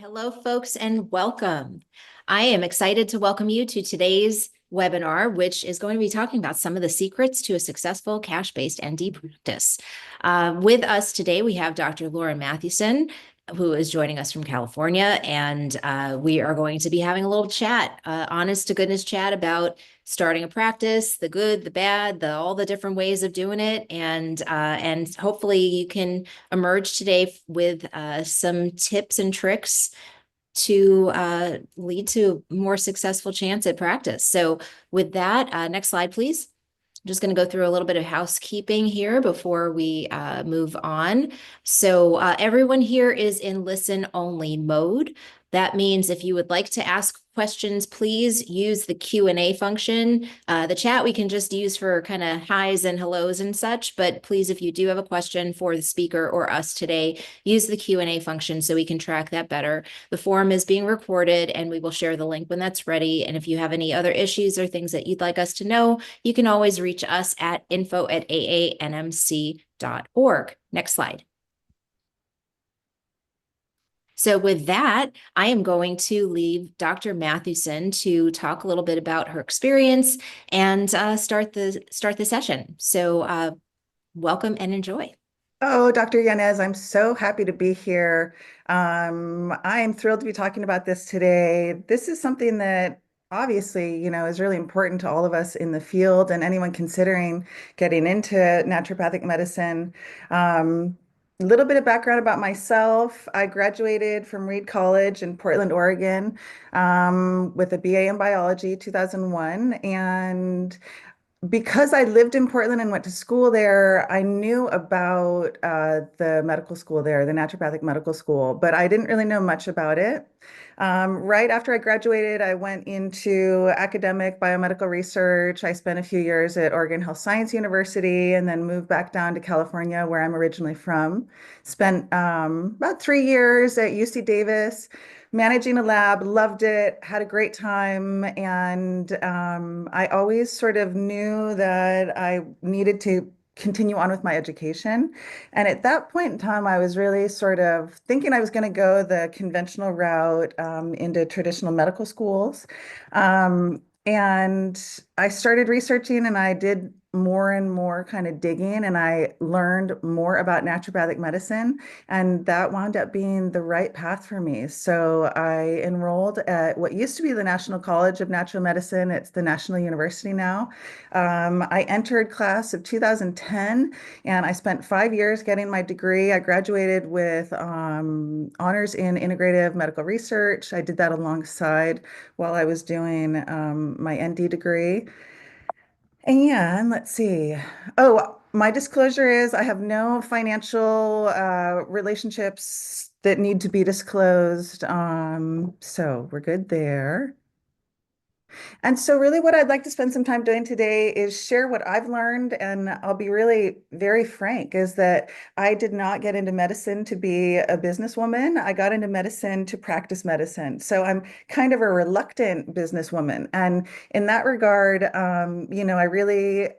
Hello, folks, and welcome. I am excited to welcome you to today's webinar, which is going to be talking about some of the secrets to a successful cash-based ND practice. With us today, we have Dr. Laura Mathewson, who is joining us from California, and we are going to be having a little chat, honest to goodness chat about starting a practice, the good, the bad, all the different ways of doing it, and hopefully you can emerge today with some tips and tricks to lead to more successful chance at practice. So with that, next slide, please. I'm just going to go through a little bit of housekeeping here before we move on. So everyone here is in listen only mode. That means if you would like to ask questions, please use the Q&A function. The chat we can just use for kind of highs and hellos and such, but please, if you do have a question for the speaker or us today, use the Q&A function so we can track that better. The forum is being recorded and we will share the link when that's ready. And if you have any other issues or things that you'd like us to know, you can always reach us at info@aanmc.org. Next slide. So with that, I am going to leave Dr. Mathewson to talk a little bit about her experience and start the session. So welcome and enjoy. Oh, Dr. Yanez, I'm so happy to be here. I am thrilled to be talking about this today. This is something that obviously, is really important to all of us in the field and anyone considering getting into naturopathic medicine. A little bit of background about myself. I graduated from Reed College in Portland, Oregon, with a BA in biology, 2001. And because I lived in Portland and went to school there, I knew about the medical school there, the naturopathic medical school, but I didn't really know much about it. Right after I graduated, I went into academic biomedical research. I spent a few years at Oregon Health Science University and then moved back down to California, where I'm originally from. Spent about 3 years at UC Davis managing a lab, loved it, had a great time. And I always sort of knew that I needed to continue on with my education. And at that point in time, I was really sort of thinking I was going to go the conventional route into traditional medical schools. And I started researching and I did more and more kind of digging and I learned more about naturopathic medicine and that wound up being the right path for me. So I enrolled at what used to be the National College of Natural Medicine. It's the National University now. I entered class of 2010 and I spent 5 years getting my degree. I graduated with honors in integrative medical research. I did that alongside while I was doing my ND degree. And let's see. Oh, my disclosure is I have no financial relationships that need to be disclosed. So we're good there. And so, really, what I'd like to spend some time doing today is share what I've learned. And I'll be really very frank is that I did not get into medicine to be a businesswoman. I got into medicine to practice medicine. So, I'm kind of a reluctant businesswoman. And in that regard, I really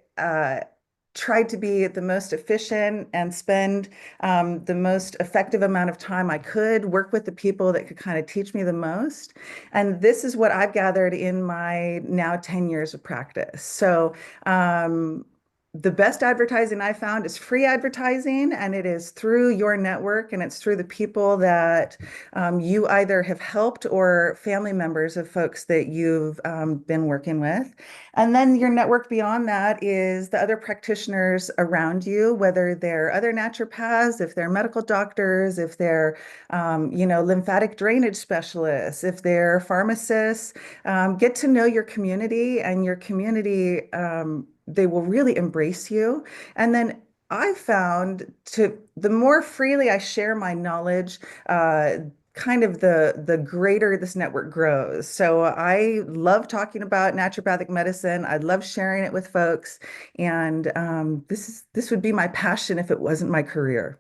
tried to be the most efficient and spend the most effective amount of time I could, work with the people that could kind of teach me the most. And this is what I've gathered in my now 10 years of practice. So, the best advertising I found is free advertising, and it is through your network and it's through the people that you either have helped or family members of folks that you've been working with. And then your network beyond that is the other practitioners around you, whether they're other naturopaths, if they're medical doctors, if they're, lymphatic drainage specialists, if they're pharmacists. Get to know your community and your community. They will really embrace you. And then I found to the more freely I share my knowledge, kind of the greater this network grows. So I love talking about naturopathic medicine. I love sharing it with folks, and this would be my passion if it wasn't my career.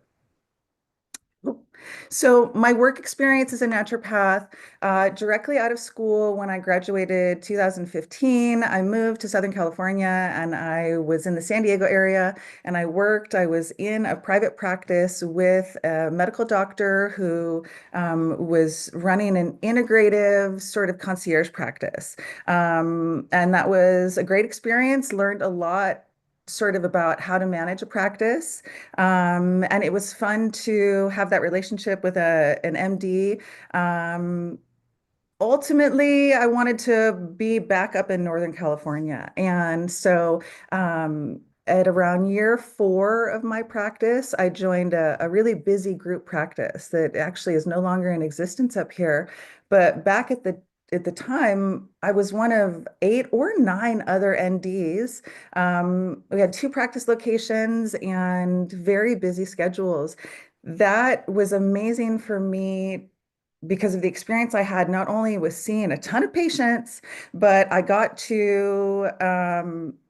So my work experience as a naturopath, directly out of school when I graduated 2015, I moved to Southern California and I was in the San Diego area and I was in a private practice with a medical doctor who was running an integrative sort of concierge practice. And that was a great experience, learned a lot sort of about how to manage a practice. And it was fun to have that relationship with an MD. Um, Ultimately, I wanted to be back up in Northern California. And so at around year 4 of my practice, I joined a really busy group practice that actually is no longer in existence up here. But back at the time, I was one of 8 or 9 other NDs. We had 2 practice locations and very busy schedules. That was amazing for me because of the experience I had, not only with seeing a ton of patients, but I got to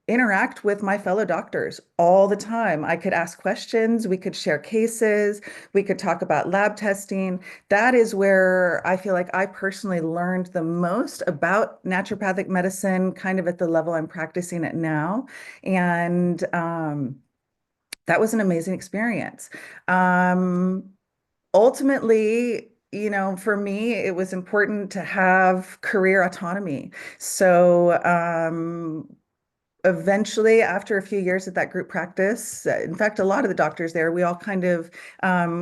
interact with my fellow doctors all the time. I could ask questions, we could share cases, we could talk about lab testing. That is where I feel like I personally learned the most about naturopathic medicine, kind of at the level I'm practicing it now. And that was an amazing experience. Um, Ultimately, for me, it was important to have career autonomy. So, eventually, after a few years at that group practice, in fact, a lot of the doctors there, we all kind of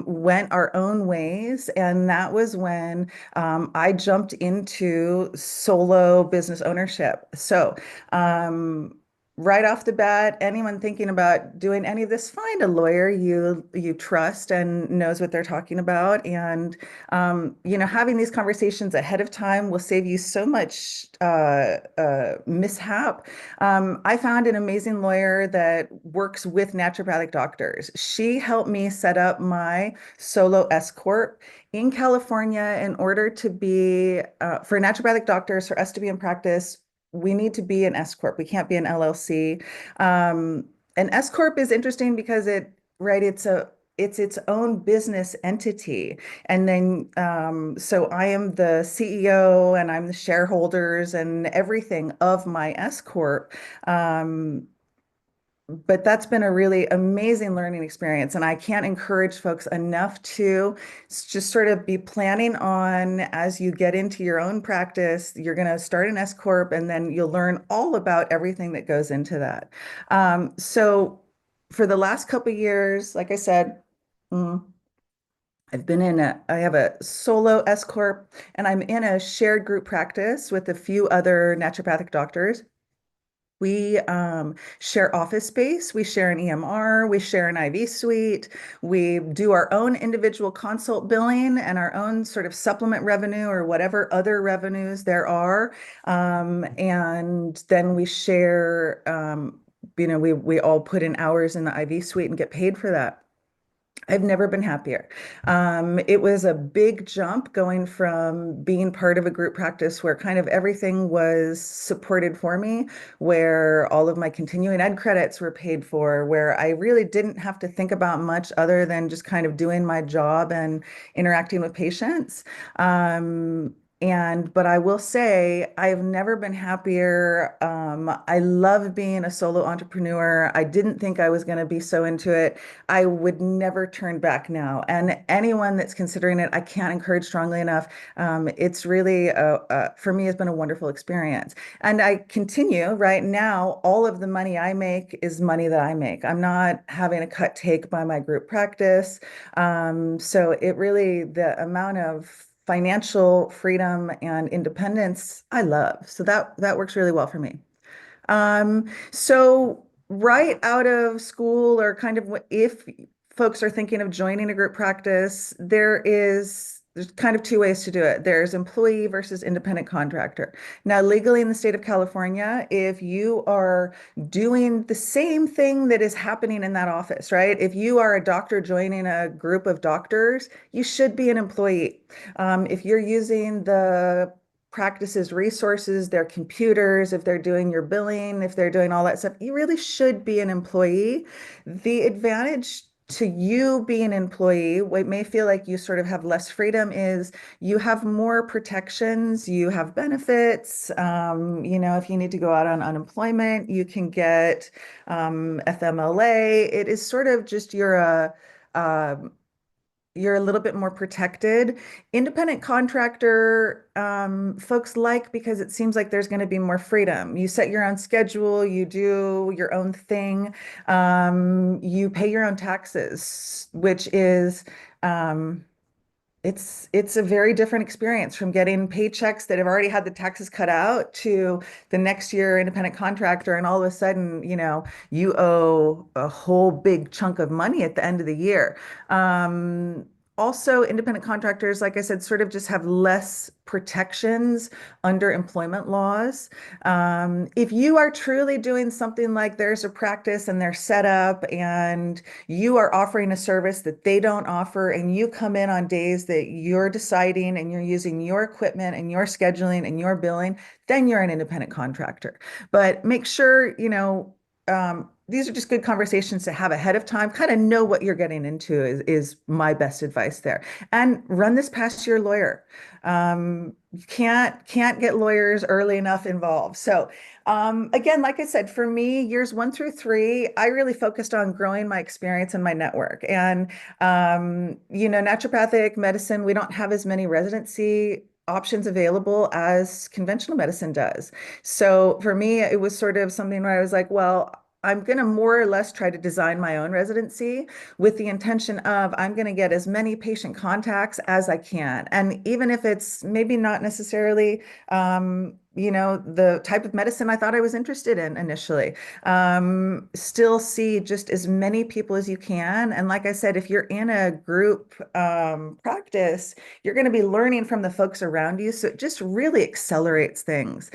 went our own ways. And that was when I jumped into solo business ownership. So, right off the bat, anyone thinking about doing any of this, find a lawyer you trust and knows what they're talking about. And having these conversations ahead of time will save you so much mishap. I found an amazing lawyer that works with naturopathic doctors. She helped me set up my solo S Corp in California in order to be, for naturopathic doctors, for us to be in practice, we need to be an S Corp. We can't be an LLC. An S Corp is interesting because right, it's its own business entity. And then, so I am the CEO and I'm the shareholders and everything of my S Corp. Um, but that's been a really amazing learning experience. And I can't encourage folks enough to just sort of be planning on as you get into your own practice, you're going to start an S Corp and then you'll learn all about everything that goes into that. So for the last couple of years, like I said, mm, I have a solo S Corp and I'm in a shared group practice with a few other naturopathic doctors. We share office space, we share an EMR, we share an IV suite, we do our own individual consult billing and our own sort of supplement revenue or whatever other revenues there are. And then we share, we all put in hours in the IV suite and get paid for that. I've never been happier. It was a big jump going from being part of a group practice where kind of everything was supported for me, where all of my continuing ed credits were paid for, where I really didn't have to think about much other than just kind of doing my job and interacting with patients. But I will say, I've never been happier. I love being a solo entrepreneur. I didn't think I was going to be so into it. I would never turn back now. And anyone that's considering it, I can't encourage strongly enough. It's really, for me, has been a wonderful experience. And I continue right now, all of the money I make is money that I make. I'm not having a cut take by my group practice. So it really, the amount of financial freedom and independence, I love. So that works really well for me. So right out of school or kind of if folks are thinking of joining a group practice, there's kind of 2 ways to do it. There's employee versus independent contractor. Now, legally in the state of California, if you are doing the same thing that is happening in that office, right? If you are a doctor joining a group of doctors, you should be an employee. If you're using the practices resources, their computers, if they're doing your billing, if they're doing all that stuff, you really should be an employee. The advantage to you being an employee, what may feel like you sort of have less freedom is you have more protections, you have benefits. If you need to go out on unemployment, you can get FMLA. It is sort of just uh, you're a little bit more protected. Independent contractor, folks like because it seems like there's going to be more freedom. You set your own schedule, you do your own thing, you pay your own taxes, which is it's a very different experience from getting paychecks that have already had the taxes cut out to the next year independent contractor, and all of a sudden, you owe a whole big chunk of money at the end of the year. Um, Also, independent contractors, like I said, sort of just have less protections under employment laws. If you are truly doing something like there's a practice and they're set up and you are offering a service that they don't offer, and you come in on days that you're deciding and you're using your equipment and your scheduling and your billing, then you're an independent contractor. But make sure, these are just good conversations to have ahead of time. Kind of know what you're getting into is my best advice there. And run this past your lawyer. You can't get lawyers early enough involved. So again, like I said, for me, years 1 through 3, I really focused on growing my experience and my network. And naturopathic medicine, we don't have as many residency options available as conventional medicine does. So for me, it was sort of something where I was like, well, I'm going to more or less try to design my own residency with the intention of I'm going to get as many patient contacts as I can. And even if it's maybe not necessarily, the type of medicine I thought I was interested in initially, still see just as many people as you can. And like I said, if you're in a group practice, you're going to be learning from the folks around you. So it just really accelerates things.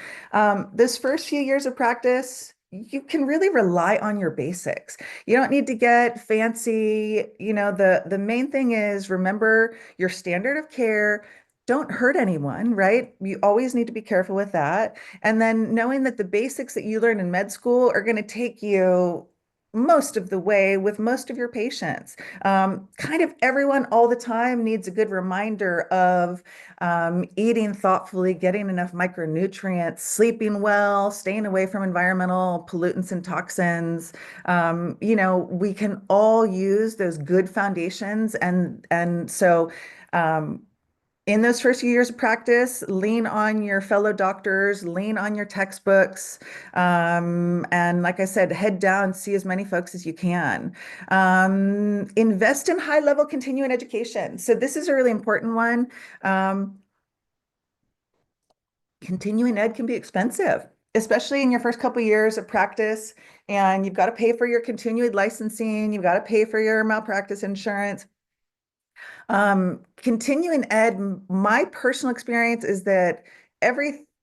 Those first few years of practice, you can really rely on your basics. You don't need to get fancy. The main thing is remember your standard of care. Don't hurt anyone, right? You always need to be careful with that. And then knowing that the basics that you learn in med school are going to take you most of the way with most of your patients. Kind of everyone all the time needs a good reminder of eating thoughtfully, getting enough micronutrients, sleeping well, staying away from environmental pollutants and toxins. We can all use those good foundations, and so. In those first few years of practice, lean on your fellow doctors, lean on your textbooks, and like I said, head down, see as many folks as you can. Invest in high-level continuing education. So this is a really important one. Um, Continuing ed can be expensive, especially in your first couple of years of practice, and you've got to pay for your continued licensing, you've got to pay for your malpractice insurance. Continuing ed, my personal experience is that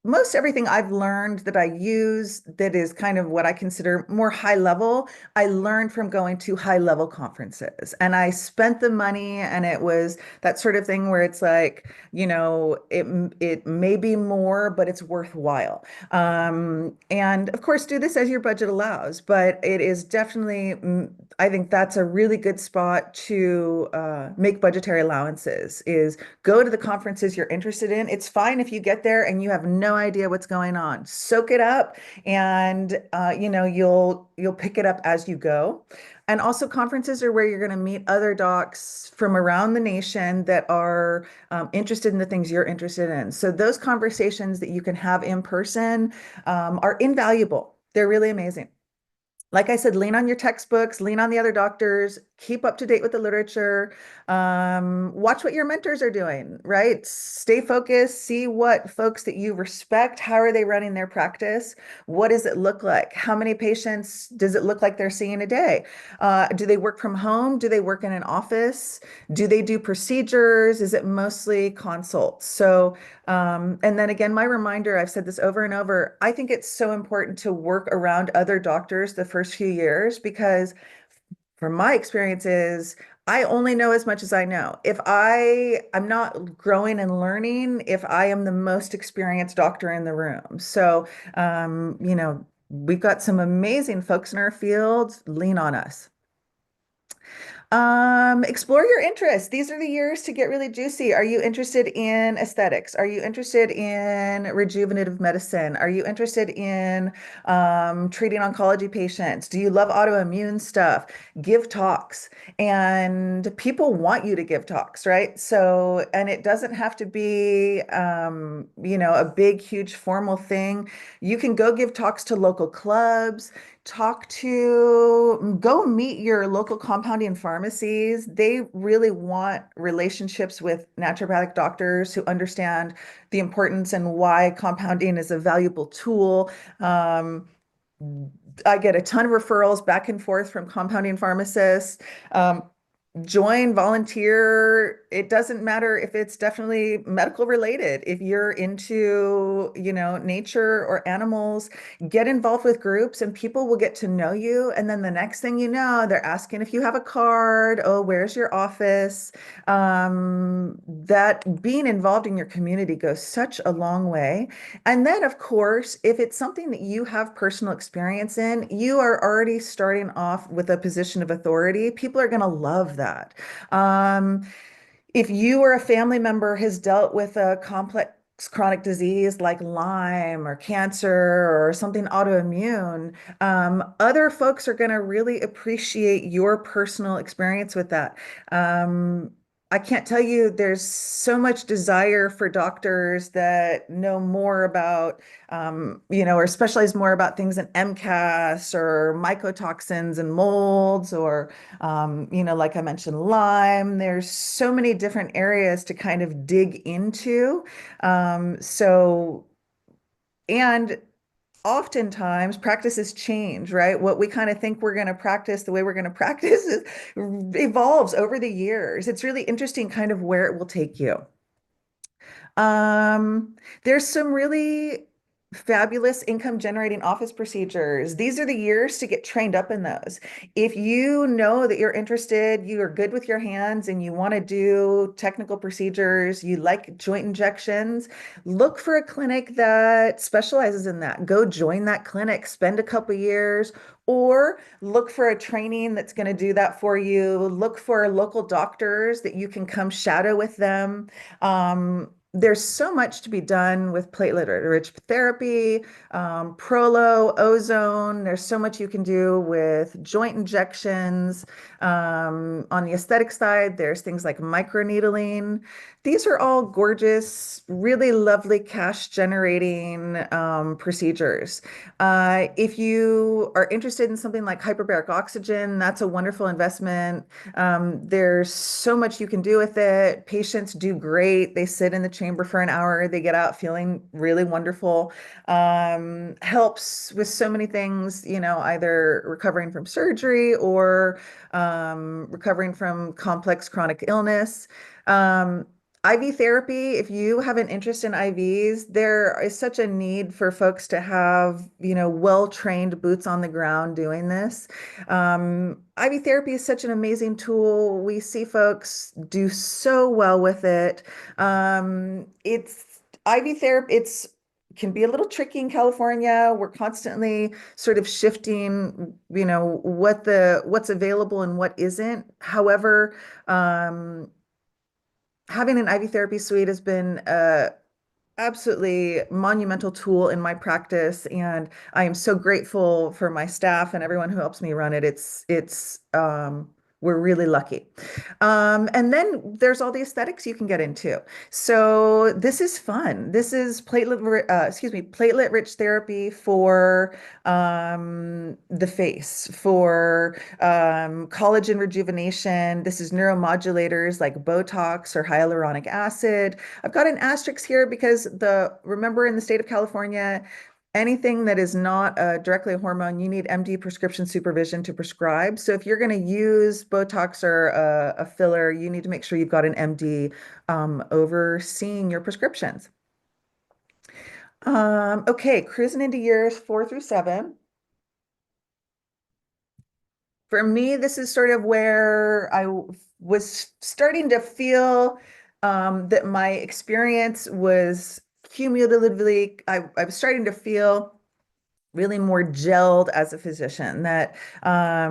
most everything I've learned that I use that is kind of what I consider more high level, I learned from going to high level conferences. And I spent the money, and it was that sort of thing where it's like, it may be more, but it's worthwhile. And of course, do this as your budget allows, but it is definitely, I think that's a really good spot to make budgetary allowances, is go to the conferences you're interested in. It's fine if you get there and you have no idea what's going on. Soak it up, and you'll pick it up as you go. And also, conferences are where you're going to meet other docs from around the nation that are interested in the things you're interested in. So those conversations that you can have in person are invaluable. They're really amazing. Like I said, lean on your textbooks, lean on the other doctors, keep up to date with the literature, watch what your mentors are doing, right? Stay focused, see what folks that you respect, how are they running their practice? What does it look like? How many patients does it look like they're seeing a day? Do they work from home? Do they work in an office? Do they do procedures? Is it mostly consults? So and then again, my reminder, I've said this over and over, I think it's so important to work around other doctors the first few years, because from my experiences, I only know as much as I know. If I'm not growing and learning, if I am the most experienced doctor in the room. So, we've got some amazing folks in our field. Lean on us. Explore your interests. These are the years to get really juicy. Are you interested in aesthetics? Are you interested in rejuvenative medicine? Are you interested in treating oncology patients? Do you love autoimmune stuff? Give talks. And people want you to give talks, right? So, and it doesn't have to be, a big, huge formal thing. You can go give talks to local clubs, go meet your local compounding pharmacies. They really want relationships with naturopathic doctors who understand the importance and why compounding is a valuable tool. Um, I get a ton of referrals back and forth from compounding pharmacists. Um, Join, volunteer. It doesn't matter if it's definitely medical related. If you're into, nature or animals, get involved with groups and people will get to know you. And then the next thing you know, they're asking if you have a card. Oh, where's your office? That being involved in your community goes such a long way. And then, of course, if it's something that you have personal experience in, you are already starting off with a position of authority. People are going to love that. Um, if you or a family member has dealt with a complex chronic disease like Lyme or cancer or something autoimmune, other folks are going to really appreciate your personal experience with that. Um, I can't tell you, there's so much desire for doctors that know more about, or specialize more about things in MCAS or mycotoxins and molds or like I mentioned, Lyme. There's so many different areas to kind of dig into. So, and oftentimes practices change, right? What we kind of think we're going to practice, the way we're going to practice is evolves over the years. It's really interesting kind of where it will take you. Um, there's some really fabulous income generating office procedures. These are the years to get trained up in those. If you know that you're interested, you are good with your hands and you want to do technical procedures, you like joint injections, look for a clinic that specializes in that. Go join that clinic, spend a couple years, or look for a training that's going to do that for you. Look for local doctors that you can come shadow with them. There's so much to be done with platelet-rich therapy, prolo, ozone. There's so much you can do with joint injections. On the aesthetic side, there's things like microneedling. These are all gorgeous, really lovely cash generating procedures. If you are interested in something like hyperbaric oxygen, that's a wonderful investment. There's so much you can do with it. Patients do great. They sit in the chamber for an hour. They get out feeling really wonderful. Helps with so many things, either recovering from surgery or recovering from complex chronic illness. IV therapy, if you have an interest in IVs, there is such a need for folks to have, well-trained boots on the ground doing this. IV therapy is such an amazing tool. We see folks do so well with it. It's IV therapy, it's can be a little tricky in California. We're constantly sort of shifting, what's available and what isn't. However, having an IV therapy suite has been a absolutely monumental tool in my practice, and I am so grateful for my staff and everyone who helps me run it. We're really lucky. And then there's all the aesthetics you can get into. So this is fun. This is platelet-rich therapy for the face, for collagen rejuvenation. This is neuromodulators like Botox or hyaluronic acid. I've got an asterisk here because remember in the state of California, anything that is not directly a hormone, you need MD prescription supervision to prescribe. So if you're going to use Botox or a filler, you need to make sure you've got an MD overseeing your prescriptions. Okay, cruising into years 4 through 7. For me, this is sort of where was starting to feel that my experience was cumulatively, I was starting to feel really more gelled as a physician, that I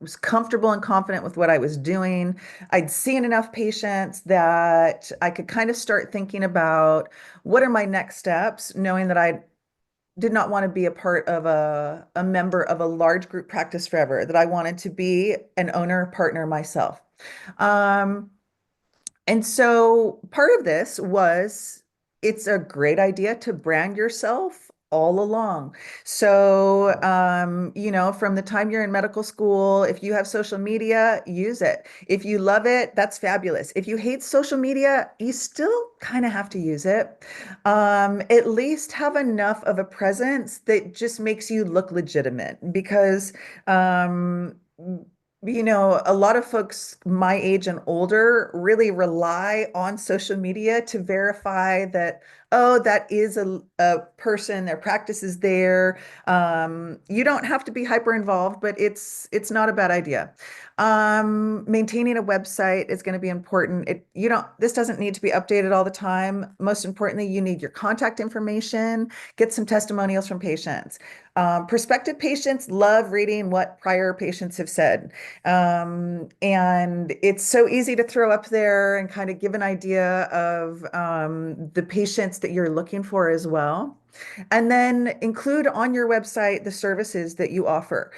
was comfortable and confident with what I was doing. I'd seen enough patients that I could kind of start thinking about what are my next steps, knowing that I did not want to be a part of a member of a large group practice forever, that I wanted to be an owner partner myself. Um, and so part of this was it's a great idea to brand yourself all along. So, from the time you're in medical school, if you have social media, use it. If you love it, that's fabulous. If you hate social media, you still kind of have to use it. At least have enough of a presence that just makes you look legitimate because, a lot of folks my age and older really rely on social media to verify that, oh, that is a person, their practice is there. You don't have to be hyper involved, but it's not a bad idea. Maintaining a website is going to be important. This doesn't need to be updated all the time. Most importantly, you need your contact information, get some testimonials from patients. Prospective patients love reading what prior patients have said. And it's so easy to throw up there and kind of give an idea of the patients that you're looking for as well. And then include on your website the services that you offer.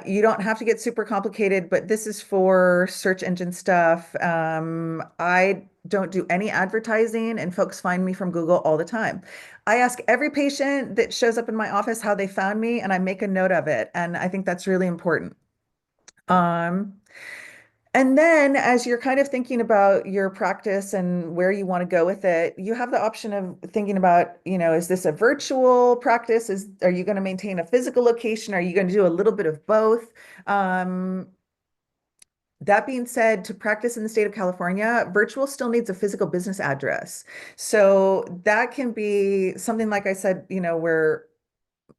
You don't have to get super complicated, but this is for search engine stuff. I don't do any advertising, and folks find me from Google all the time. I ask every patient that shows up in my office how they found me, and I make a note of it. And I think that's really important. Um, and then as you're kind of thinking about your practice and where you want to go with it, you have the option of thinking about, is this a virtual practice? Are you going to maintain a physical location? Are you going to do a little bit of both? That being said, to practice in the state of California, virtual still needs a physical business address. So that can be something like I said, where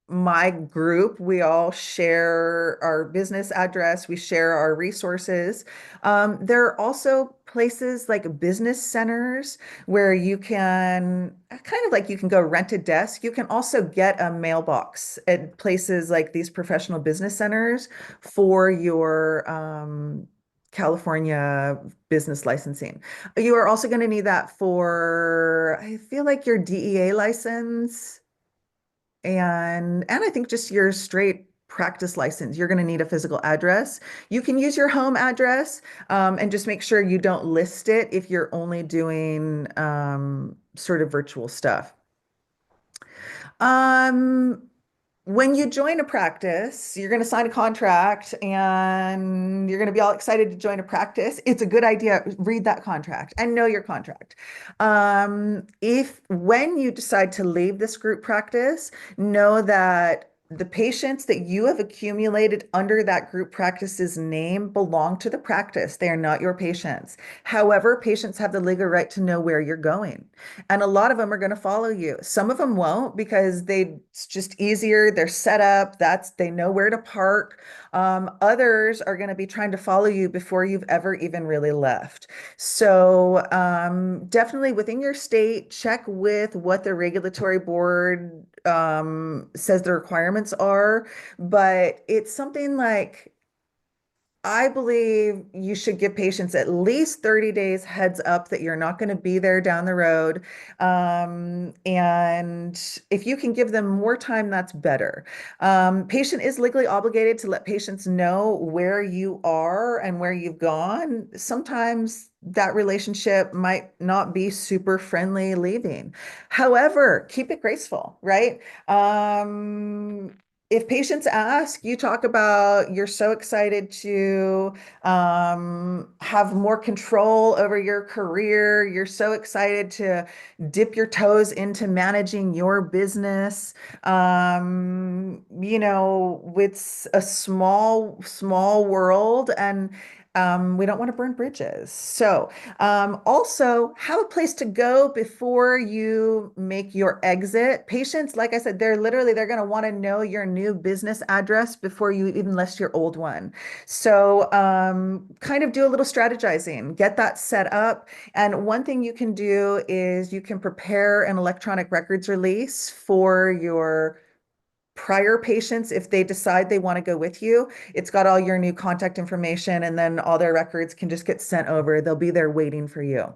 my group, we all share our business address, we share our resources. There are also places like business centers where you can kind of like you can go rent a desk. You can also get a mailbox at places like these professional business centers for your California business licensing. You are also going to need that for, I feel like your DEA license and I think just your straight practice license, you're going to need a physical address. You can use your home address and just make sure you don't list it if you're only doing sort of virtual stuff. Um, when you join a practice, you're going to sign a contract and you're going to be all excited to join a practice. It's a good idea. Read that contract and know your contract. If when you decide to leave this group practice, know that the patients that you have accumulated under that group practice's name belong to the practice. They are not your patients. However, patients have the legal right to know where you're going. And a lot of them are going to follow you. Some of them won't because it's just easier. They're set up. They know where to park. Others are going to be trying to follow you before you've ever even really left. So definitely within your state, check with what the regulatory board says the requirements are. But it's something like I believe you should give patients at least 30 days heads up that you're not going to be there down the road. And if you can give them more time, that's better. Patient is legally obligated to let patients know where you are and where you've gone. Sometimes that relationship might not be super friendly leaving. However, keep it graceful, right? If patients ask, you talk about you're so excited to have more control over your career. You're so excited to dip your toes into managing your business. It's a small, small world, and we don't want to burn bridges. So, also have a place to go before you make your exit. Patients, like I said, they're going to want to know your new business address before you even list your old one. So, kind of do a little strategizing, get that set up. And one thing you can do is you can prepare an electronic records release for your prior patients, if they decide they want to go with you, it's got all your new contact information, and then all their records can just get sent over. They'll be there waiting for you.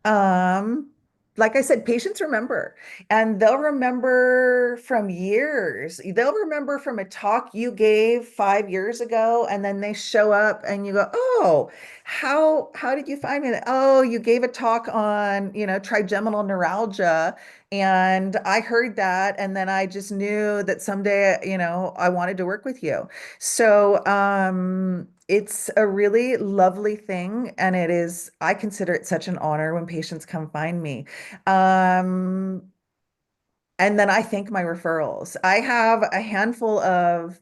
Um, like I said, patients remember, and they'll remember from years. They'll remember from a talk you gave 5 years ago, and then they show up and you go, "Oh, how did you find me?" "Oh, you gave a talk on, trigeminal neuralgia, and I heard that, and then I just knew that someday, I wanted to work with you." So, it's a really lovely thing, and I consider it such an honor when patients come find me. Um, and then I thank my referrals. I have a handful of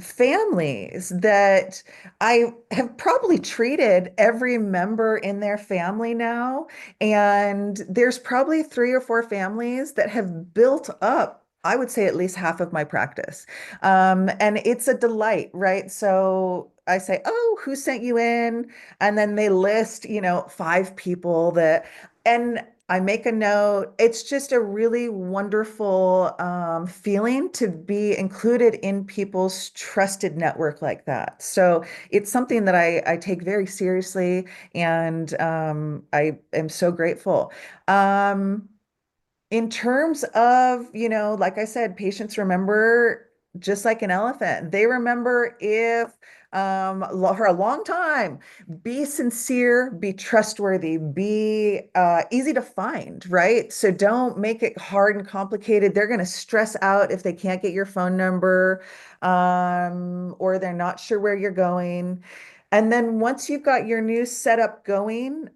families that I have probably treated every member in their family now. And there's probably 3 or 4 families that have built up, I would say, at least half of my practice. And it's a delight, right? So I say, "Oh, who sent you in?" And then they list, 5 people and I make a note. It's just a really wonderful feeling to be included in people's trusted network like that. So it's something that I take very seriously, and I am so grateful. Um, in terms of, like I said, patients remember just like an elephant. They remember if for a long time, be sincere, be trustworthy, be easy to find, right? So don't make it hard and complicated. They're going to stress out if they can't get your phone number, or they're not sure where you're going. And then once you've got your new setup going,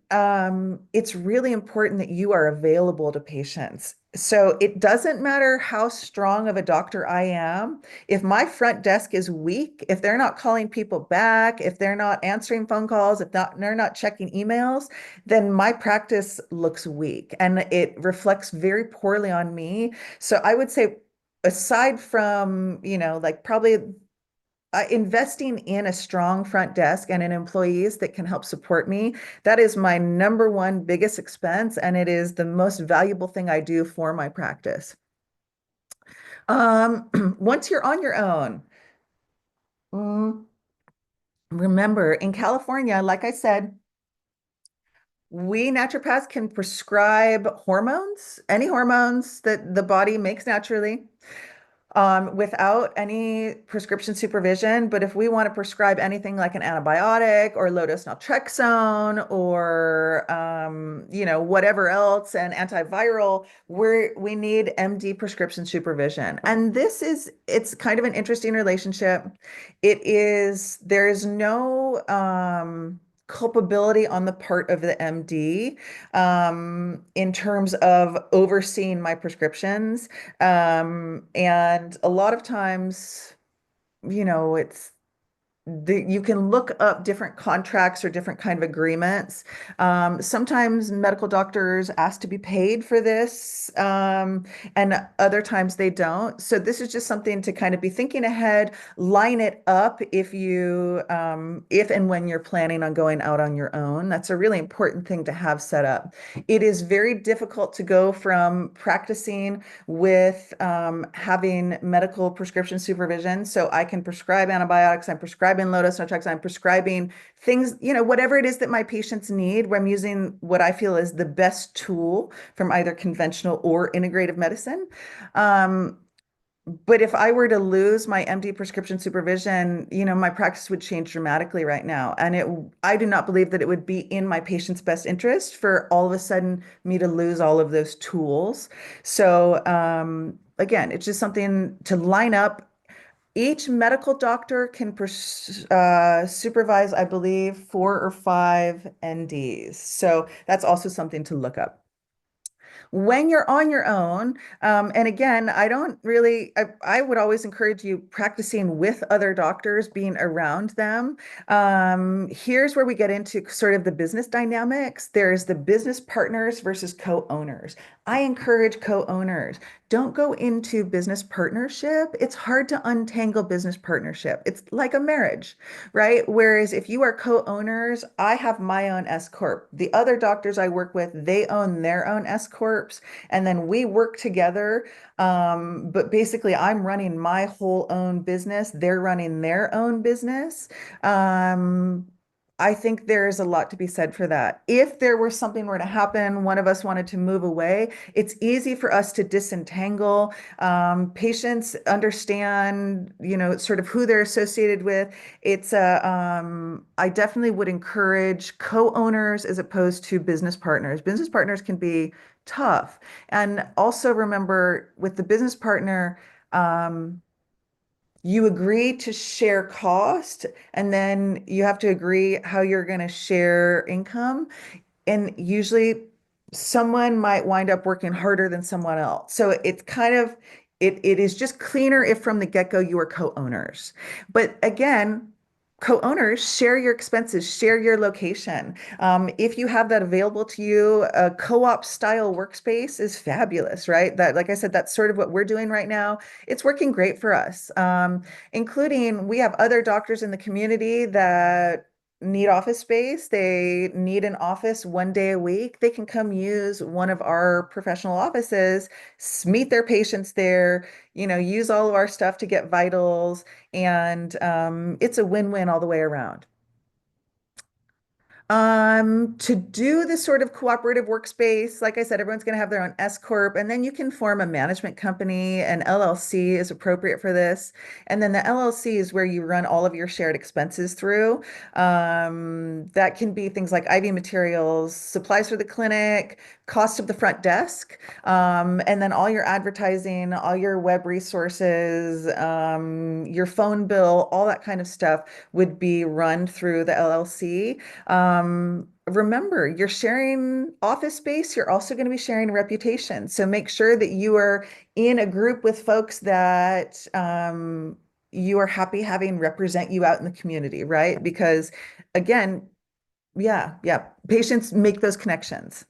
it's really important that you are available to patients. So it doesn't matter how strong of a doctor I am. If my front desk is weak, if they're not calling people back, if they're not answering phone calls, if they're not checking emails, then my practice looks weak and it reflects very poorly on me. So I would say, aside from, like probably investing in a strong front desk and in employees that can help support me, that is my number one biggest expense, and it is the most valuable thing I do for my practice. Once you're on your own, mm, remember, in California, like I said, we naturopaths can prescribe hormones, any hormones that the body makes naturally, without any prescription supervision. But if we want to prescribe anything like an antibiotic or low-dose naltrexone or, whatever else, an antiviral, we need MD prescription supervision. And it's kind of an interesting relationship. There is no, culpability on the part of the MD, in terms of overseeing my prescriptions. And a lot of times, it's you can look up different contracts or different kind of agreements. Sometimes medical doctors ask to be paid for this, and other times they don't. So this is just something to kind of be thinking ahead, line it up if and when you're planning on going out on your own. That's a really important thing to have set up. It is very difficult to go from practicing with having medical prescription supervision. So I can prescribe antibiotics, I'm prescribing low-dose naltrexone, I'm prescribing things, whatever it is that my patients need, where I'm using what I feel is the best tool from either conventional or integrative medicine. Um, but if I were to lose my MD prescription supervision, my practice would change dramatically right now. And I do not believe that it would be in my patient's best interest for all of a sudden me to lose all of those tools. So, again, it's just something to line up. Each medical doctor can supervise, I believe, 4 or 5 NDs. So that's also something to look up. When you're on your own, and again, I would always encourage you practicing with other doctors, being around them. Here's where we get into sort of the business dynamics. There's the business partners versus co-owners. I encourage co-owners. Don't go into business partnership. It's hard to untangle business partnership. It's like a marriage, right? Whereas if you are co-owners, I have my own S corp. The other doctors I work with, they own their own S corp. corps, and then we work together. But basically, I'm running my whole own business. They're running their own business. Um, I think there is a lot to be said for that. If there were something were to happen, one of us wanted to move away, it's easy for us to disentangle. Patients understand, sort of who they're associated with. I definitely would encourage co-owners as opposed to business partners. Business partners can be tough. And also remember with the business partner, um, you agree to share cost, and then you have to agree how you're going to share income. And usually someone might wind up working harder than someone else. So it's kind of it is just cleaner if from the get-go you are co-owners. But again, co-owners share your expenses, share your location. If you have that available to you, a co-op style workspace is fabulous, right? That, like I said, that's sort of what we're doing right now. It's working great for us, including we have other doctors in the community that need office space. They need an office 1 day a week. They can come use one of our professional offices, meet their patients there, use all of our stuff to get vitals, and it's a win-win all the way around. To do this sort of cooperative workspace, like I said, everyone's going to have their own S corp, and then you can form a management company. An LLC is appropriate for this, and then the LLC is where you run all of your shared expenses through. That can be things like IV materials, supplies for the clinic, cost of the front desk, and then all your advertising, all your web resources, your phone bill, all that kind of stuff would be run through the LLC. Remember, you're sharing office space, you're also going to be sharing reputation. So make sure that you are in a group with folks that you are happy having represent you out in the community, right? Because again, yeah, patients make those connections.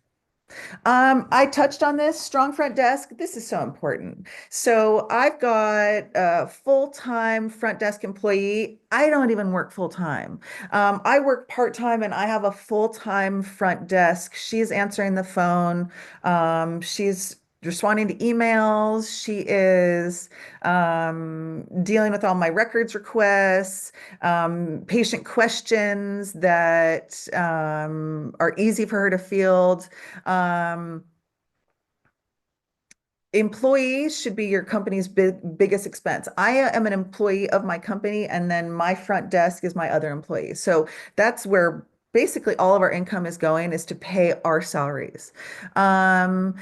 I touched on this strong front desk. This is so important. So I've got a full-time front desk employee. I don't even work full-time. I work part-time and I have a full-time front desk. She's answering the phone. She's responding to emails. She is dealing with all my records requests, patient questions that are easy for her to field. Um, Employees should be your company's biggest expense. I am an employee of my company, and then my front desk is my other employees. So that's where basically all of our income is going, is to pay our salaries. Um,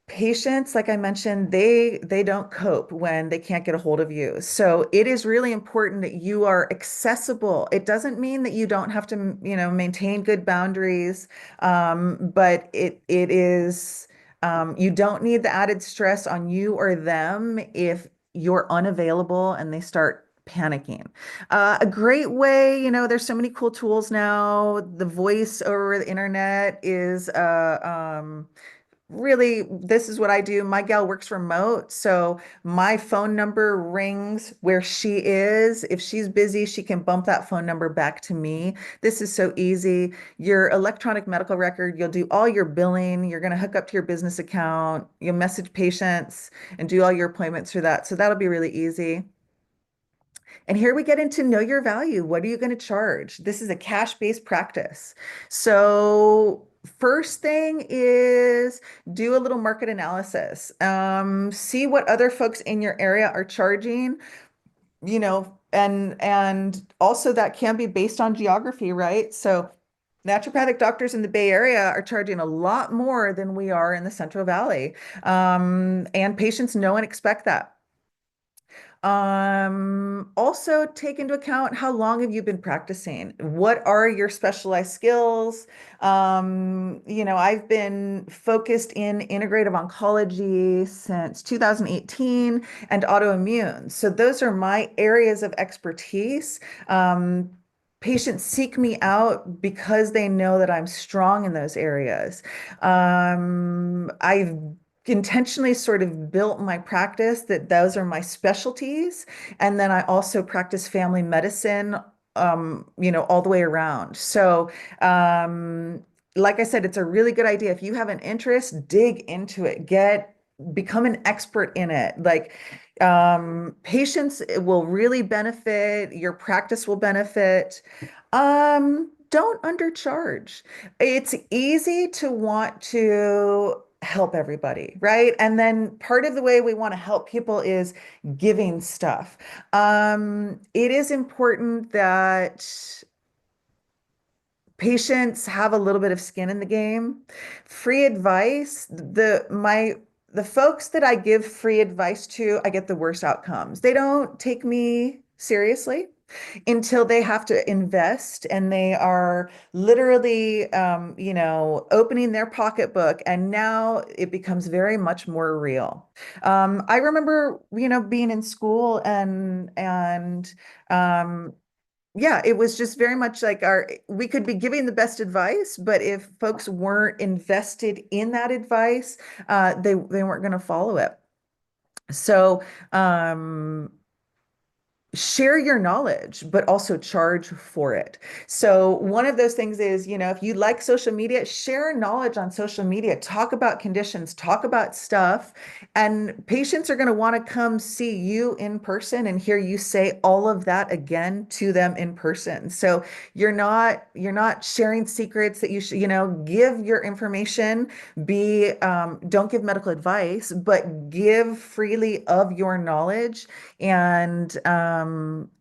Patients, like I mentioned, they don't cope when they can't get a hold of you. So it is really important that you are accessible. It doesn't mean that you don't have to, maintain good boundaries, but it is you don't need the added stress on you or them if you're unavailable and they start panicking. A great way, there's so many cool tools now. The voice over the internet is really, this is what I do. My gal works remote, so my phone number rings where she is. If she's busy, she can bump that phone number back to me. This is so easy. Your electronic medical record, you'll do all your billing. You're going to hook up to your business account. You'll message patients and do all your appointments through that. So that'll be really easy. And here we get into know your value. What are you going to charge? This is a cash-based practice. So first thing is do a little market analysis. See what other folks in your area are charging, and also that can be based on geography, right? So naturopathic doctors in the Bay Area are charging a lot more than we are in the Central Valley. And patients know and expect that. Also take into account how long have you been practicing? What are your specialized skills? I've been focused in integrative oncology since 2018 and autoimmune. So those are my areas of expertise. Patients seek me out because they know that I'm strong in those areas. I've intentionally sort of built my practice that those are my specialties. And then I also practice family medicine, all the way around. So, like I said, it's a really good idea. If you have an interest, dig into it, become an expert in it. Like, patients will really benefit, your practice will benefit. Don't undercharge. It's easy to want to help everybody, right? And then part of the way we want to help people is giving stuff. It is important that patients have a little bit of skin in the game. Free advice, the folks that I give free advice to, I get the worst outcomes. They don't take me seriously until they have to invest and they are literally, opening their pocketbook, and now it becomes very much more real. I remember, being in school and yeah, it was just very much like we could be giving the best advice, but if folks weren't invested in that advice, they weren't going to follow it. So, share your knowledge, but also charge for it. So one of those things is, if you like social media, share knowledge on social media, talk about conditions, talk about stuff, and patients are going to want to come see you in person and hear you say all of that again to them in person. So you're not sharing secrets that you should, give your information, don't give medical advice, but give freely of your knowledge, and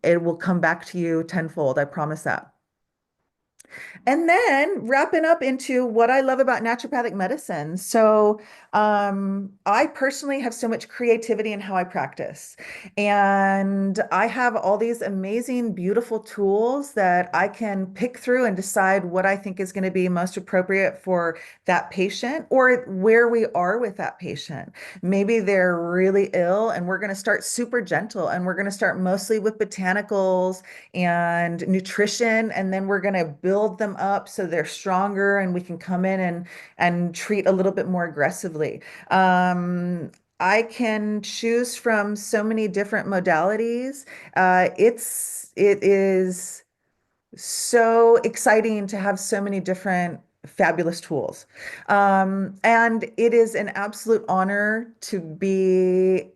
it will come back to you tenfold. I promise that. And then wrapping up into what I love about naturopathic medicine. So, I personally have so much creativity in how I practice. And I have all these amazing, beautiful tools that I can pick through and decide what I think is going to be most appropriate for that patient or where we are with that patient. Maybe they're really ill and we're going to start super gentle and we're going to start mostly with botanicals and nutrition, and then we're going to build them up so they're stronger and we can come in and treat a little bit more aggressively. I can choose from so many different modalities. It is so exciting to have so many different fabulous tools. And it is an absolute honor to be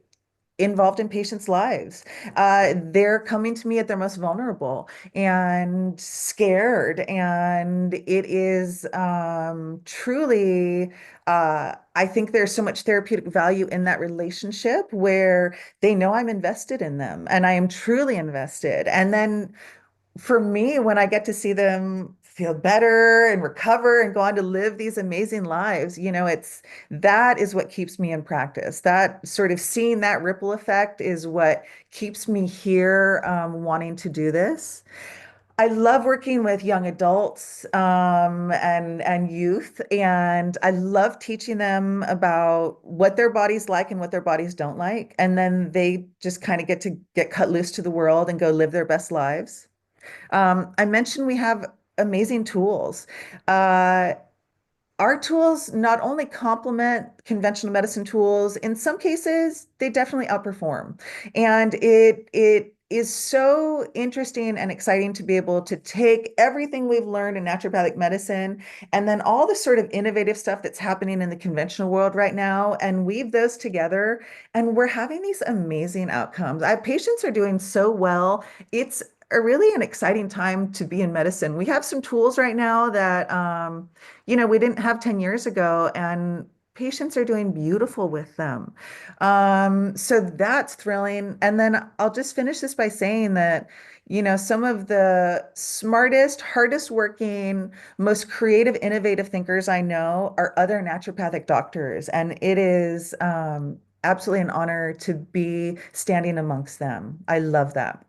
involved in patients' lives. They're coming to me at their most vulnerable and scared, and it is truly. I think there's so much therapeutic value in that relationship where they know I'm invested in them and I am truly invested. And then for me, when I get to see them feel better and recover and go on to live these amazing lives, that is what keeps me in practice. That sort of seeing that ripple effect is what keeps me here, wanting to do this. I love working with young adults, and youth, and I love teaching them about what their bodies like and what their bodies don't like, and then they just kind of get to get cut loose to the world and go live their best lives. I mentioned we have amazing tools. Uh, our tools not only complement conventional medicine tools, in some cases, they definitely outperform. And it is so interesting and exciting to be able to take everything we've learned in naturopathic medicine and then all the sort of innovative stuff that's happening in the conventional world right now and weave those together. And we're having these amazing outcomes. Patients are doing so well. It's really an exciting time to be in medicine. We have some tools right now that we didn't have 10 years ago, and patients are doing beautiful with them. So that's thrilling. And then I'll just finish this by saying that, some of the smartest, hardest working, most creative, innovative thinkers I know are other naturopathic doctors. And it is absolutely an honor to be standing amongst them. I love that.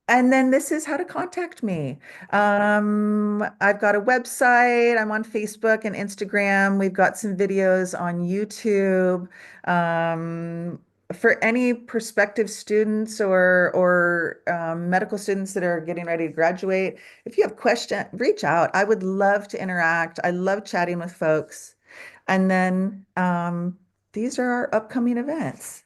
And then this is how to contact me. I've got a website. I'm on Facebook and Instagram. We've got some videos on YouTube. Um, for any prospective students or medical students that are getting ready to graduate, if you have questions, reach out. I would love to interact. I love chatting with folks. And then these are our upcoming events.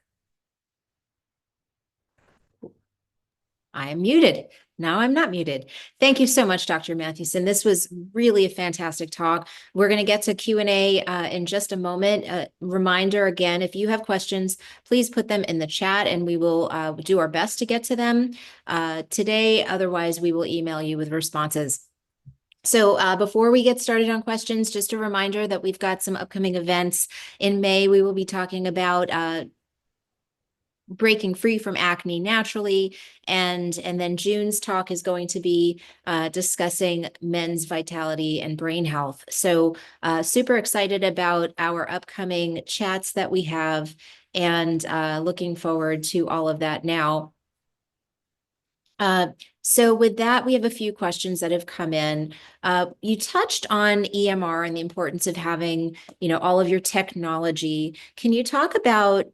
I am muted. Now I'm not muted. Thank you so much, Dr. Mathewson. This was really a fantastic talk. We're going to get to Q&A in just a moment. Reminder again, if you have questions, please put them in the chat and we will do our best to get to them today. Otherwise, we will email you with responses. So before we get started on questions, just a reminder that we've got some upcoming events. In May, we will be talking about breaking free from acne naturally. And then June's talk is going to be discussing men's vitality and brain health. So super excited about our upcoming chats that we have and looking forward to all of that now. So with that, we have a few questions that have come in. You touched on EMR and the importance of having, all of your technology. Can you talk about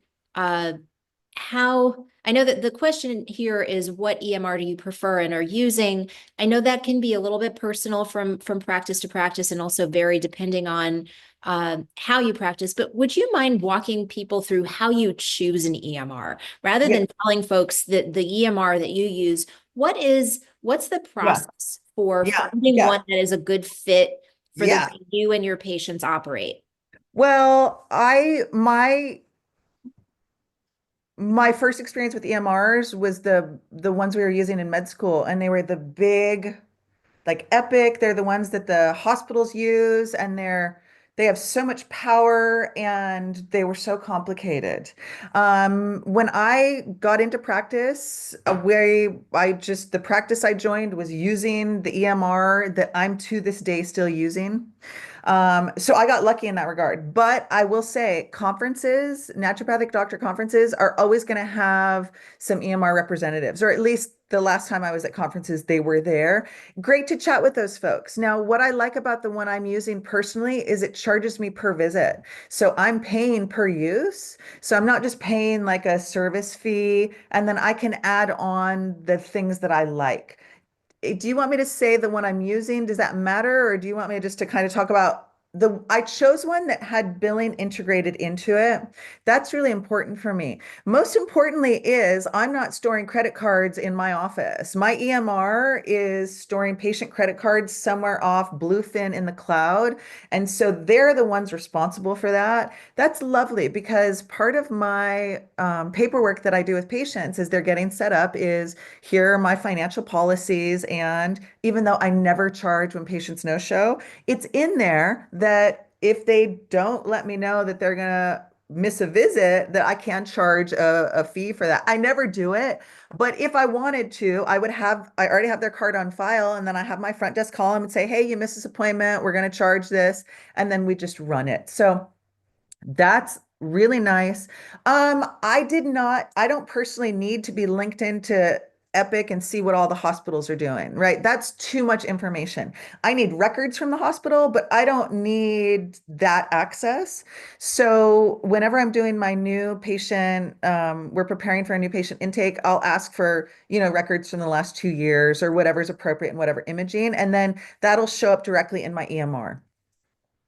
how, I know that the question here is what EMR do you prefer and are using? I know that can be a little bit personal from practice to practice and also vary depending on how you practice, but would you mind walking people through how you choose an EMR rather Yeah, than telling folks that the EMR that you use, what's the yeah, process for yeah, finding yeah, one that is a good fit for the yeah. way you and your patients operate? Well, my first experience with EMRs was the ones we were using in med school, and they were the big, like Epic. They're the ones that the hospitals use, and they have so much power, and they were so complicated. When I got into practice, the practice I joined was using the EMR that I'm to this day still using. So I got lucky in that regard. But I will say conferences, naturopathic doctor conferences are always going to have some EMR representatives, or at least the last time I was at conferences, they were there. Great to chat with those folks. Now, what I like about the one I'm using personally is it charges me per visit. So I'm paying per use. So I'm not just paying like a service fee, and then I can add on the things that I like. Do you want me to say the one I'm using? Does that matter? Or do you want me just to kind of talk about I chose one that had billing integrated into it. That's really important for me. Most importantly is I'm not storing credit cards in my office. My EMR is storing patient credit cards somewhere off Bluefin in the cloud. And so they're the ones responsible for that. That's lovely because part of my paperwork that I do with patients as they're getting set up is here are my financial policies. And even though I never charge when patients no show, it's in there that if they don't let me know that they're gonna miss a visit, that I can charge a fee for that. I never do it, but if I wanted to, I already have their card on file, and then I have my front desk call them and say, hey, you missed this appointment, we're gonna charge this, and then we just run it. So that's really nice. I don't personally need to be linked into Epic and see what all the hospitals are doing, right? That's too much information. I need records from the hospital, but I don't need that access. So whenever I'm doing my new patient, we're preparing for a new patient intake, I'll ask for, records from the last 2 years or whatever's appropriate and whatever imaging, and then that'll show up directly in my EMR.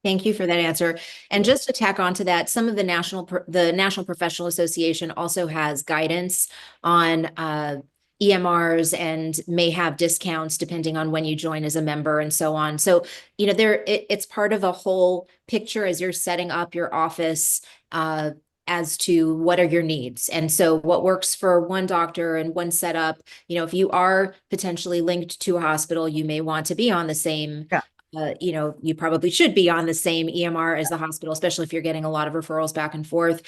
Thank you for that answer. And just to tack on to that, some of the National Professional Association also has guidance on EMRs and may have discounts depending on when you join as a member and so on. So, it's part of a whole picture as you're setting up your office as to what are your needs. And so what works for one doctor and one setup, if you are potentially linked to a hospital, you may want to be on the same Yeah. you probably should be on the same EMR as the hospital, especially if you're getting a lot of referrals back and forth.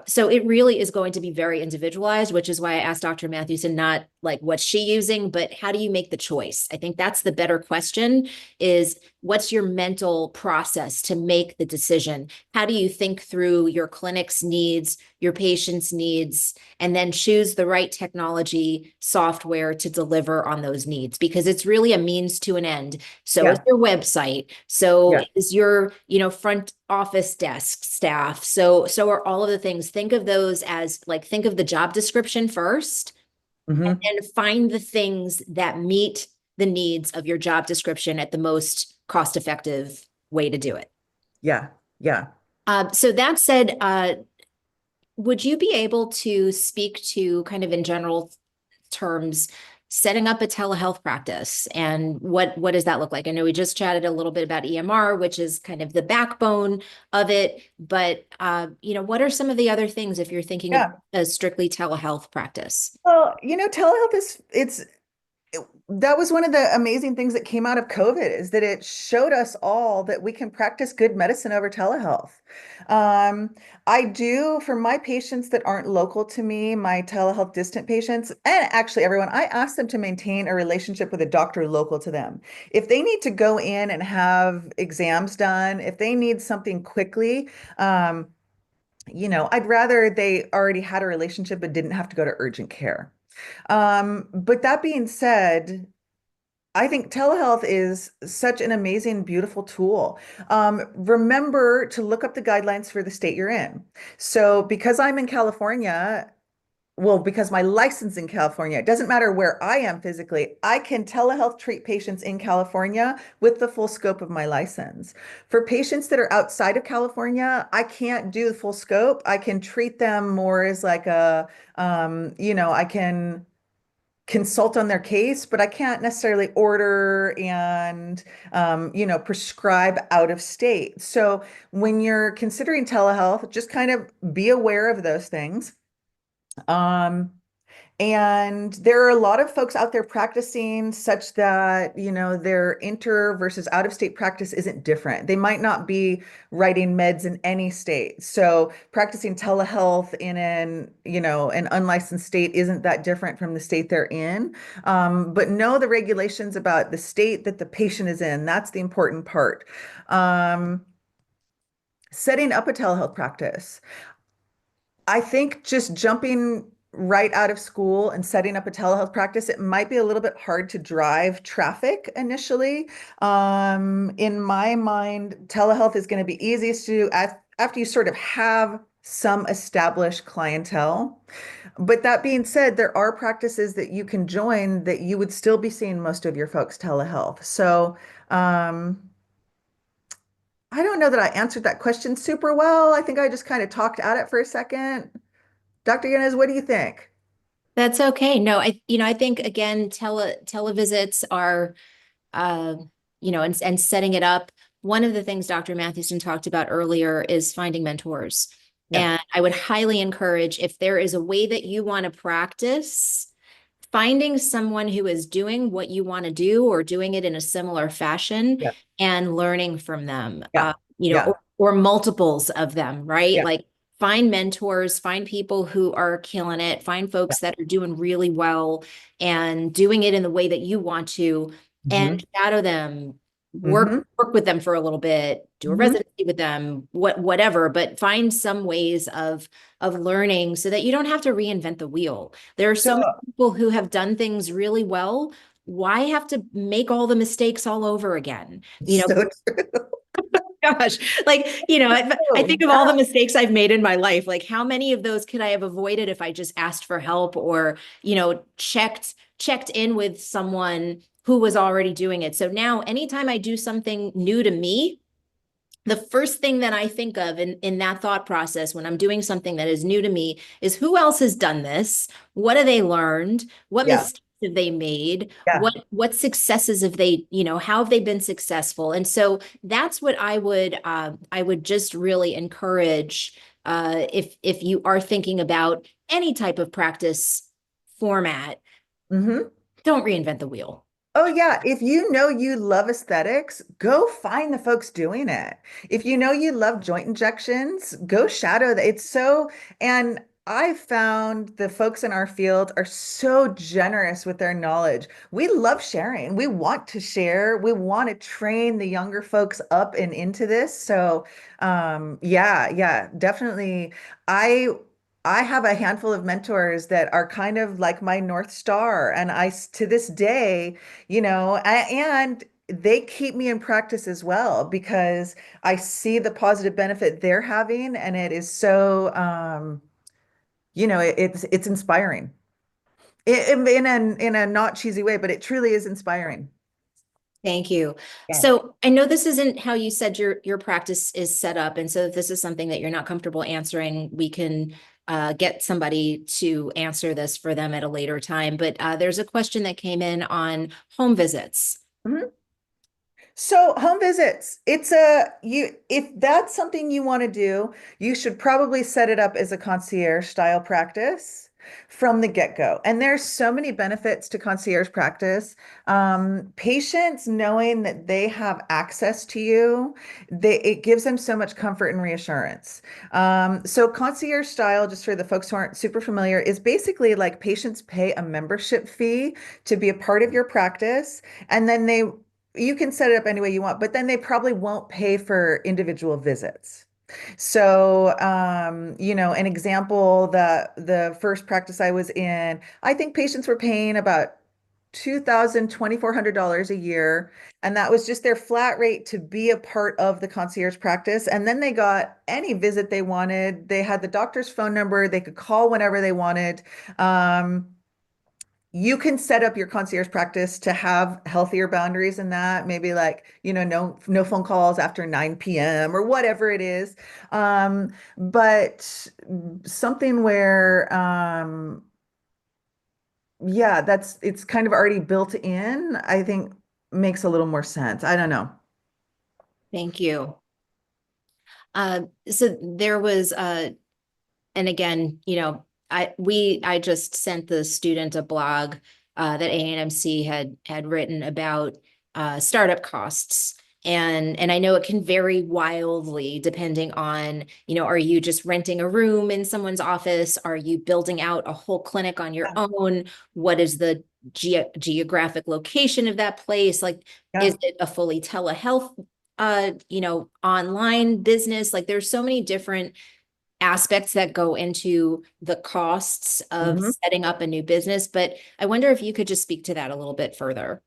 So it really is going to be very individualized, which is why I asked Dr. Mathewson, not like what's she using, but how do you make the choice? I think that's the better question is what's your mental process to make the decision? How do you think through your clinic's needs, your patient's needs, and then choose the right technology software to deliver on those needs? Because it's really a means to an end. So is Yeah. your website. So Yeah. is your, front office desk staff. So are all of the things. Think of those as think of the job description first Hmm. and find the things that meet the needs of your job description at the most cost-effective way to do it. Yeah. Yeah. So that said, would you be able to speak to kind of in general terms setting up a telehealth practice, and what does that look like? I know we just chatted a little bit about EMR, which is kind of the backbone of it, but what are some of the other things if you're thinking of Yeah. a strictly telehealth practice? Well, telehealth it's that was one of the amazing things that came out of COVID is that it showed us all that we can practice good medicine over telehealth. Um, I do for my patients that aren't local to me, my telehealth distant patients, and actually everyone, I ask them to maintain a relationship with a doctor local to them. If they need to go in and have exams done, if they need something quickly, I'd rather they already had a relationship but didn't have to go to urgent care. But that being said, I think telehealth is such an amazing, beautiful tool. Remember to look up the guidelines for the state you're in. So, because I'm in California, well, because my license in California, it doesn't matter where I am physically, I can telehealth treat patients in California with the full scope of my license. For patients that are outside of California, I can't do the full scope. I can treat them more as like I can consult on their case, but I can't necessarily order and, prescribe out of state. So when you're considering telehealth, just kind of be aware of those things. Um, and there are a lot of folks out there practicing such that, their inter versus out of state practice isn't different. They might not be writing meds in any state. So practicing telehealth in an unlicensed state isn't that different from the state they're in. But know the regulations about the state that the patient is in. That's the important part. Um, Setting up a telehealth practice. I think just jumping right out of school and setting up a telehealth practice, it might be a little bit hard to drive traffic initially. In my mind, telehealth is going to be easiest to do after you sort of have some established clientele. But that being said, there are practices that you can join that you would still be seeing most of your folks telehealth. So, um, I don't know that I answered that question super well. I think I just kind of talked at it for a second. Dr. Yanez, what do you think? That's okay. No, I think again, televisits are, uh, and setting it up. One of the things Dr. Mathewson talked about earlier is finding mentors. Yeah, And I would highly encourage, if there is a way that you want to practice, finding someone who is doing what you want to do or doing it in a similar fashion yeah, and learning from them, yeah, yeah, or multiples of them, right? yeah, Like find mentors, find people who are killing it, find yeah. folks that are doing really well and doing it in the way that you want to, and Hmm. shadow them, Hmm. work with them for a little bit, do a Hmm. residency with them, whatever, but find some ways of learning so that you don't have to reinvent the wheel. There are so many So, people who have done things really well. Why have to make all the mistakes all over again? so true. Gosh, like, I Oh, think of all the yeah. mistakes I've made in my life. Like, how many of those could I have avoided if I just asked for help or, checked in with someone who was already doing it? So now, anytime I do something new to me, the first thing that I think of in that thought process when I'm doing something that is new to me is who else has done this? What have they learned? What Yeah, mistakes have they made? yeah. What successes have they, how have they been successful? And so that's what I would just really encourage if you are thinking about any type of practice format, Hmm. don't reinvent the wheel. Oh, yeah. If you know you love aesthetics, go find the folks doing it. If you know you love joint injections, go shadow that. And I found the folks in our field are so generous with their knowledge. We love sharing. We want to share. We want to train the younger folks up and into this. So, yeah, yeah, definitely. I I have a handful of mentors that are kind of like my North Star, and to this day, and they keep me in practice as well because I see the positive benefit they're having, and it is so, it's inspiring in a not cheesy way, but it truly is inspiring. Thank you. Yeah. So I know this isn't how you said your practice is set up, and so if this is something that you're not comfortable answering, we can get somebody to answer this for them at a later time. But there's a question that came in on home visits. Mhm. So home visits, it's a you if that's something you want to do, you should probably set it up as a concierge style practice from the get-go. And there's so many benefits to concierge practice. Patients knowing that they have access to you, it gives them so much comfort and reassurance. So concierge style, just for the folks who aren't super familiar, is basically like patients pay a membership fee to be a part of your practice, and then you can set it up any way you want, but then they probably won't pay for individual visits. So, an example, the first practice I was in, I think patients were paying about $2,000, $2,400 a year. And that was just their flat rate to be a part of the concierge practice. And then they got any visit they wanted. They had the doctor's phone number. They could call whenever they wanted. Um, you can set up your concierge practice to have healthier boundaries than that. Maybe like, no phone calls after 9 p.m. or whatever it is. But something where, yeah, it's kind of already built in, I think makes a little more sense. I don't know. Thank you. So there was and again, I just sent the student a blog that A&MC had written about startup costs. And I know it can vary wildly depending on, are you just renting a room in someone's office? Are you building out a whole clinic on your Yeah. own? What is the geographic location of that place? Like, is Yeah. it a fully telehealth, online business? Like, there's so many different aspects that go into the costs of Mhm. setting up a new business, but I wonder if you could just speak to that a little bit further.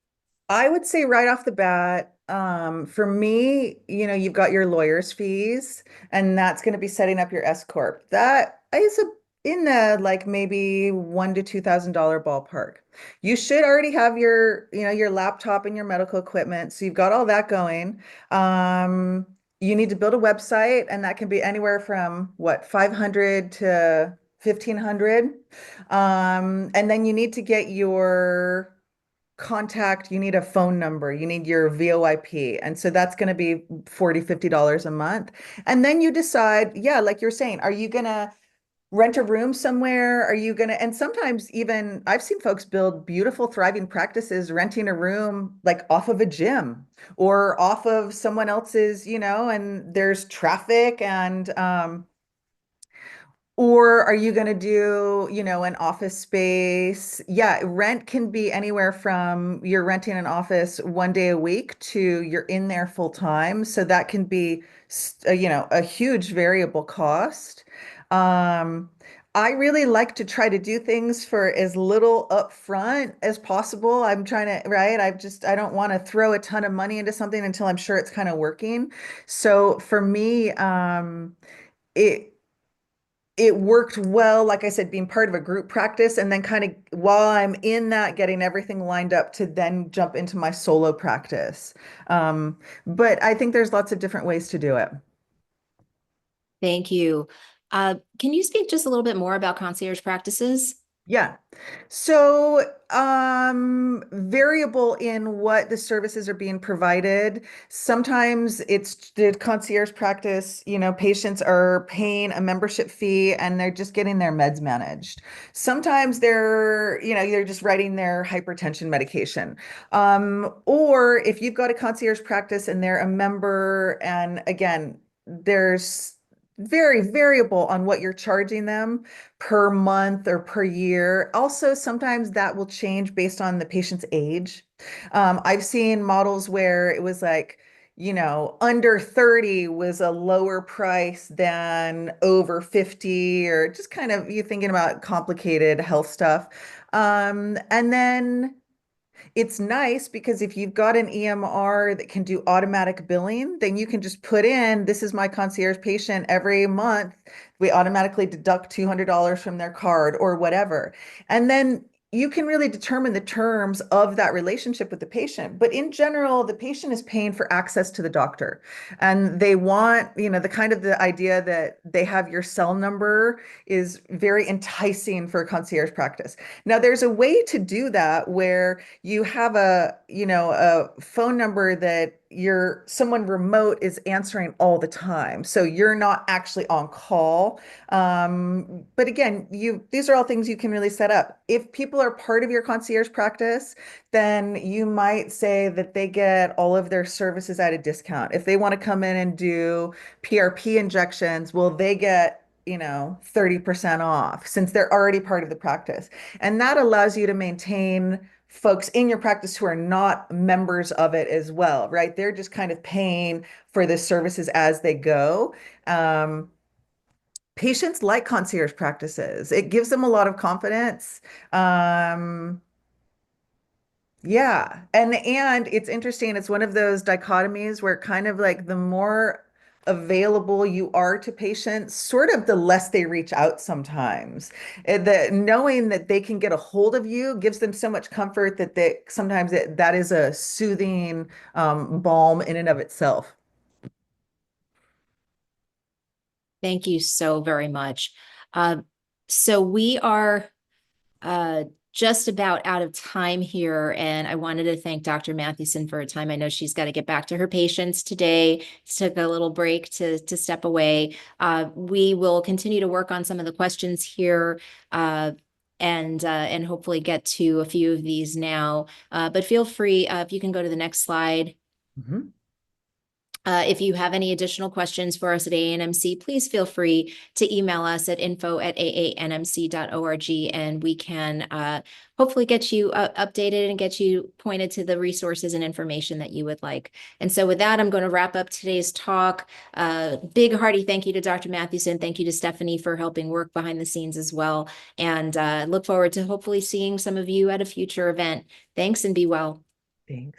I would say right off the bat, for me, you've got your lawyer's fees, and that's going to be setting up your S corp. That is in the like maybe $1,000 to $2,000 ballpark. You should already have your laptop and your medical equipment, so you've got all that going. You need to build a website, and that can be anywhere from what, 500 to 1,500. And then you need to get your you need a phone number, you need your VoIP. And so that's going to be $40, $50 a month. And then you decide, yeah, like you're saying, are you going to rent a room somewhere? Are you going to, and sometimes even I've seen folks build beautiful, thriving practices, renting a room like off of a gym or off of someone else's, and there's traffic or are you going to do, an office space? Yeah, rent can be anywhere from you're renting an office 1 day a week to you're in there full time. So that can be, a huge variable cost. Um, I really like to try to do things for as little upfront as possible. I'm trying to, right? I don't want to throw a ton of money into something until I'm sure it's kind of working. So for me, it it worked well, like I said, being part of a group practice, and then kind of while I'm in that, getting everything lined up to then jump into my solo practice. But I think there's lots of different ways to do it. Thank you. Can you speak just a little bit more about concierge practices? Yeah. So, variable in what the services are being provided. Sometimes it's the concierge practice, patients are paying a membership fee and they're just getting their meds managed. Sometimes they're just writing their hypertension medication. Or if you've got a concierge practice and they're a member, and again, there's very variable on what you're charging them per month or per year. Also, sometimes that will change based on the patient's age. I've seen models where it was like, under 30 was a lower price than over 50, or just kind of you thinking about complicated health stuff. And then it's nice because if you've got an EMR that can do automatic billing, then you can just put in, this is my concierge patient every month. We automatically deduct $200 from their card or whatever. And then you can really determine the terms of that relationship with the patient. But in general, the patient is paying for access to the doctor. And they want, the kind of the idea that they have your cell number is very enticing for a concierge practice. Now, there's a way to do that where you have a phone number that someone remote is answering all the time. So you're not actually on call. But again, these are all things you can really set up. If people are part of your concierge practice, then you might say that they get all of their services at a discount. If they want to come in and do PRP injections, well, they get 30% off since they're already part of the practice. And that allows you to maintain folks in your practice who are not members of it as well, right? They're just kind of paying for the services as they go. Um, Patients like concierge practices. It gives them a lot of confidence. Um, yeah. And it's interesting. It's one of those dichotomies where kind of like the more available you are to patients, sort of the less they reach out sometimes. The knowing that they can get a hold of you gives them so much comfort that sometimes that is a soothing balm in and of itself. Thank you so very much. Uh, so we are uh, just about out of time here, and I wanted to thank Dr. Mathewson for her time. I know she's got to get back to her patients today. Took a little break to step away. We will continue to work on some of the questions here. And hopefully get to a few of these now. But feel free, if you can go to the next slide. Mhm. If you have any additional questions for us at AANMC, please feel free to email us at info@aanmc.org, and we can hopefully get you updated and get you pointed to the resources and information that you would like. And so with that, I'm going to wrap up today's talk. Big hearty thank you to Dr. Mathewson. Thank you to Stephanie for helping work behind the scenes as well. And look forward to hopefully seeing some of you at a future event. Thanks and be well. Thanks.